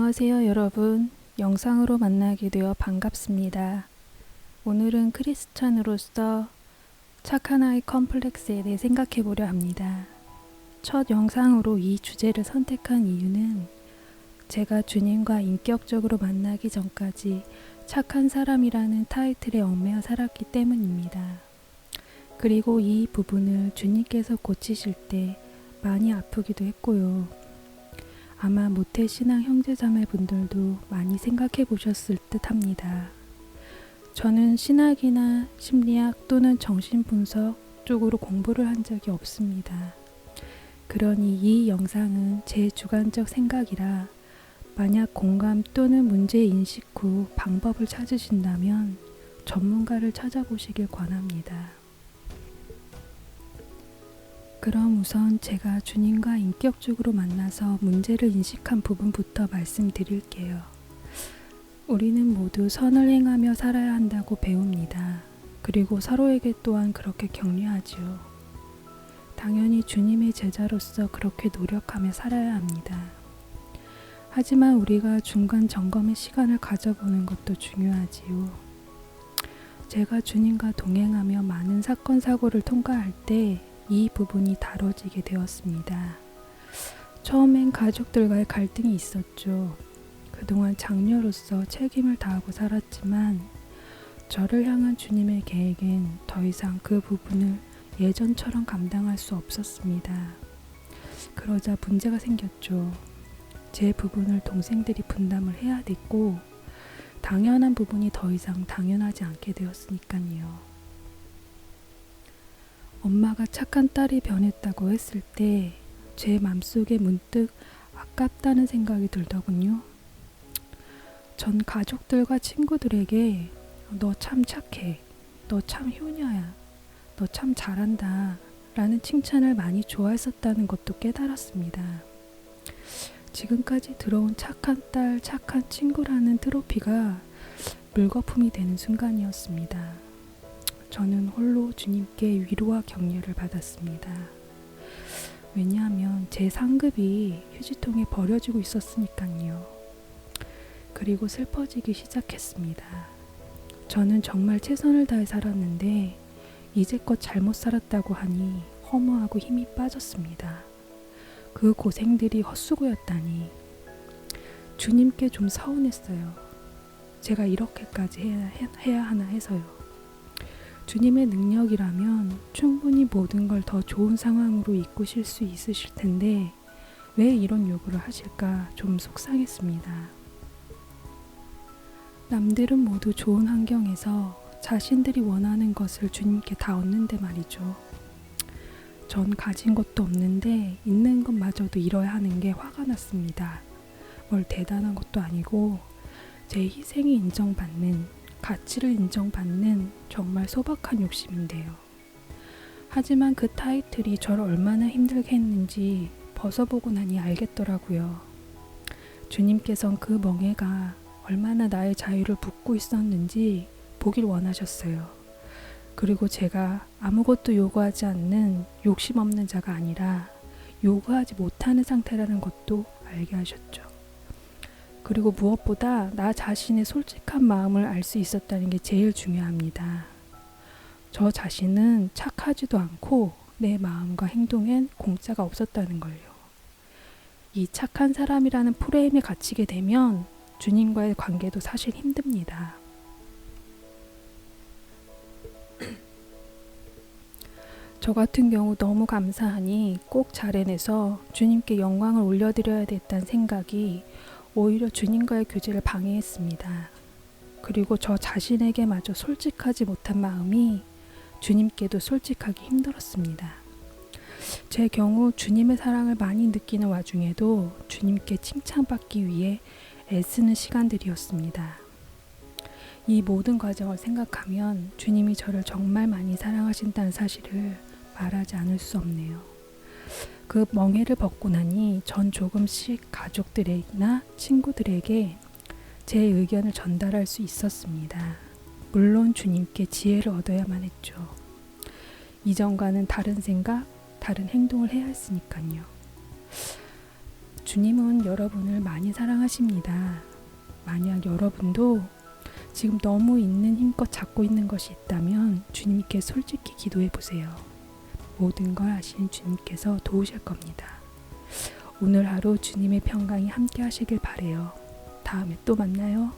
안녕하세요, 여러분. 영상으로 만나게 되어 반갑습니다. 오늘은 크리스찬으로서 착한 아이 컴플렉스에 대해 생각해 보려 합니다. 첫 영상으로 이 주제를 선택한 이유는 제가 주님과 인격적으로 만나기 전까지 착한 사람이라는 타이틀에 얽매여 살았기 때문입니다. 그리고 이 부분을 주님께서 고치실 때 많이 아프기도 했고요. 아마 모태신앙 형제자매분들도 많이 생각해 보셨을 듯 합니다. 저는 신학이나 심리학 또는 정신분석 쪽으로 공부를 한 적이 없습니다. 그러니 이 영상은 제 주관적 생각이라 만약 공감 또는 문제인식 후 방법을 찾으신다면 전문가를 찾아보시길 권합니다. 그럼 우선 제가 주님과 인격적으로 만나서 문제를 인식한 부분부터 말씀드릴게요. 우리는 모두 선을 행하며 살아야 한다고 배웁니다. 그리고 서로에게 또한 그렇게 격려하지요. 당연히 주님의 제자로서 그렇게 노력하며 살아야 합니다. 하지만 우리가 중간 점검의 시간을 가져보는 것도 중요하지요. 제가 주님과 동행하며 많은 사건 사고를 통과할 때 이 부분이 다뤄지게 되었습니다. 처음엔 가족들과의 갈등이 있었죠. 그동안 장녀로서 책임을 다하고 살았지만 저를 향한 주님의 계획엔 더 이상 그 부분을 예전처럼 감당할 수 없었습니다. 그러자 문제가 생겼죠. 제 부분을 동생들이 분담을 해야 됐고 당연한 부분이 더 이상 당연하지 않게 되었으니까요. 엄마가 착한 딸이 변했다고 했을 때 제 맘속에 문득 아깝다는 생각이 들더군요. 전 가족들과 친구들에게 너 참 착해, 너 참 효녀야, 너 참 잘한다 라는 칭찬을 많이 좋아했었다는 것도 깨달았습니다. 지금까지 들어온 착한 딸, 착한 친구라는 트로피가 물거품이 되는 순간이었습니다. 저는 홀로 주님께 위로와 격려를 받았습니다. 왜냐하면 제 상급이 휴지통에 버려지고 있었으니까요. 그리고 슬퍼지기 시작했습니다. 저는 정말 최선을 다해 살았는데 이제껏 잘못 살았다고 하니 허무하고 힘이 빠졌습니다. 그 고생들이 헛수고였다니 주님께 좀 서운했어요. 제가 이렇게까지 해야 하나 해서요. 주님의 능력이라면 충분히 모든 걸 더 좋은 상황으로 이끄실 수 있으실 텐데 왜 이런 요구를 하실까 좀 속상했습니다. 남들은 모두 좋은 환경에서 자신들이 원하는 것을 주님께 다 얻는데 말이죠. 전 가진 것도 없는데 있는 것마저도 잃어야 하는 게 화가 났습니다. 뭘 대단한 것도 아니고 제 희생이 인정받는, 가치를 인정받는 정말 소박한 욕심인데요. 하지만 그 타이틀이 저를 얼마나 힘들게 했는지 벗어보고 나니 알겠더라고요. 주님께선 그 멍해가 얼마나 나의 자유를 붓고 있었는지 보길 원하셨어요. 그리고 제가 아무것도 요구하지 않는 욕심 없는 자가 아니라 요구하지 못하는 상태라는 것도 알게 하셨죠. 그리고 무엇보다 나 자신의 솔직한 마음을 알 수 있었다는 게 제일 중요합니다. 저 자신은 착하지도 않고 내 마음과 행동엔 공짜가 없었다는 걸요. 이 착한 사람이라는 프레임에 갇히게 되면 주님과의 관계도 사실 힘듭니다. 저 같은 경우 너무 감사하니 꼭 잘 해내서 주님께 영광을 올려드려야 됐다는 생각이 오히려 주님과의 교제를 방해했습니다. 그리고 저 자신에게마저 솔직하지 못한 마음이 주님께도 솔직하기 힘들었습니다. 제 경우 주님의 사랑을 많이 느끼는 와중에도 주님께 칭찬받기 위해 애쓰는 시간들이었습니다. 이 모든 과정을 생각하면 주님이 저를 정말 많이 사랑하신다는 사실을 말하지 않을 수 없네요. 그 멍해를 벗고 나니 전 조금씩 가족들이나 친구들에게 제 의견을 전달할 수 있었습니다. 물론 주님께 지혜를 얻어야만 했죠. 이전과는 다른 생각, 다른 행동을 해야 했으니까요. 주님은 여러분을 많이 사랑하십니다. 만약 여러분도 지금 너무 있는 힘껏 잡고 있는 것이 있다면 주님께 솔직히 기도해 보세요. 모든 걸 아시는 주님께서 도우실 겁니다. 오늘 하루 주님의 평강이 함께 하시길 바래요. 다음에 또 만나요.